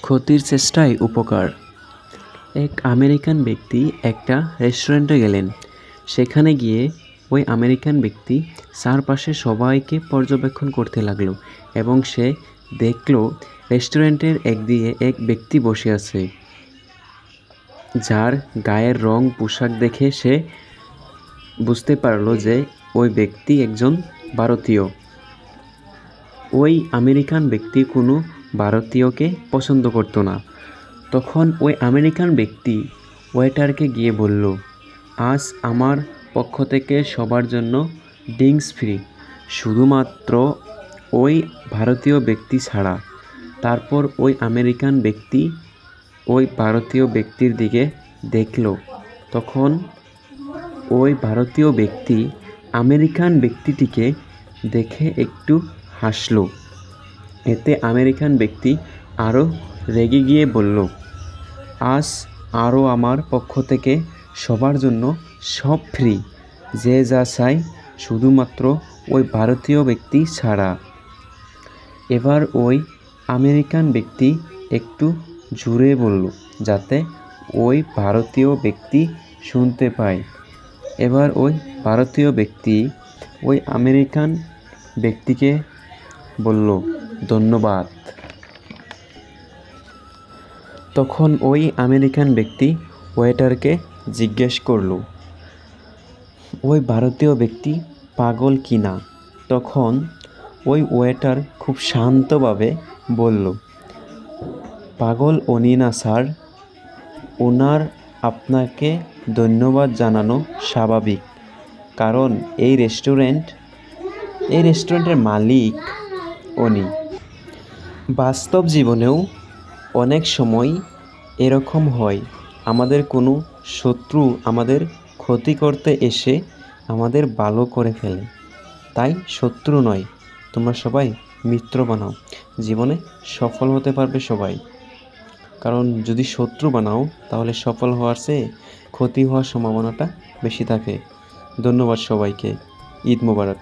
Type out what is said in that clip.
ক্ষতির চেষ্টায় উপকার। এক আমেরিকান ব্যক্তি একটা রেস্টুরেন্টে গেলেন। সেখানে গিয়ে ওই আমেরিকান ব্যক্তি চারপাশে সবাইকে পর্যবেক্ষণ করতে লাগলো এবং সে দেখলো রেস্টুরেন্টের একদিকে এক ব্যক্তি বসে আছে, যার গায়ের রং পোশাক দেখে সে বুঝতে পারলো যে ওই ব্যক্তি একজন ভারতীয়। ওই আমেরিকান ব্যক্তি কোনো ভারতীয়কে পছন্দ করতো না। তখন ওই আমেরিকান ব্যক্তি ওয়েটারকে গিয়ে বলল, আজ আমার পক্ষ থেকে সবার জন্য ড্রিঙ্কস ফ্রি, শুধুমাত্র ওই ভারতীয় ব্যক্তি ছাড়া। তারপর ওই আমেরিকান ব্যক্তি ওই ভারতীয় ব্যক্তির দিকে দেখল। তখন ওই ভারতীয় ব্যক্তি আমেরিকান ব্যক্তিটিকে দেখে একটু হাসল। এতে আমেরিকান ব্যক্তি আরও রেগে গিয়ে বলল, আজ আরও আমার পক্ষ থেকে সবার জন্য সব ফ্রি, যে যা চাই, শুধুমাত্র ওই ভারতীয় ব্যক্তি ছাড়া। এবার ওই আমেরিকান ব্যক্তি একটু জোরে বলল, যাতে ওই ভারতীয় ব্যক্তি শুনতে পায়। এবার ওই ভারতীয় ব্যক্তি ওই আমেরিকান ব্যক্তিকে বলল, ধন্যবাদ। তখন ওই আমেরিকান ব্যক্তি ওয়েটারকে জিজ্ঞেস করল, ওই ভারতীয় ব্যক্তি পাগল কি না? তখন ওই ওয়েটার খুব শান্তভাবে বলল, পাগল উনি না স্যার, ওনার আপনাকে ধন্যবাদ জানানো স্বাভাবিক, কারণ এই রেস্টুরেন্টের মালিক উনি। বাস্তব জীবনেও অনেক সময় এরকম হয়, আমাদের কোনো শত্রু আমাদের ক্ষতি করতে এসে আমাদের ভালো করে ফেলে। তাই শত্রু নয়, তোমরা সবাই মিত্র বানাও, জীবনে সফল হতে পারবে সবাই। কারণ যদি শত্রু বানাও তাহলে সফল হওয়ার চেয়ে ক্ষতি হওয়ার সম্ভাবনাটা বেশি থাকে। ধন্যবাদ সবাইকে। ঈদ মোবারক।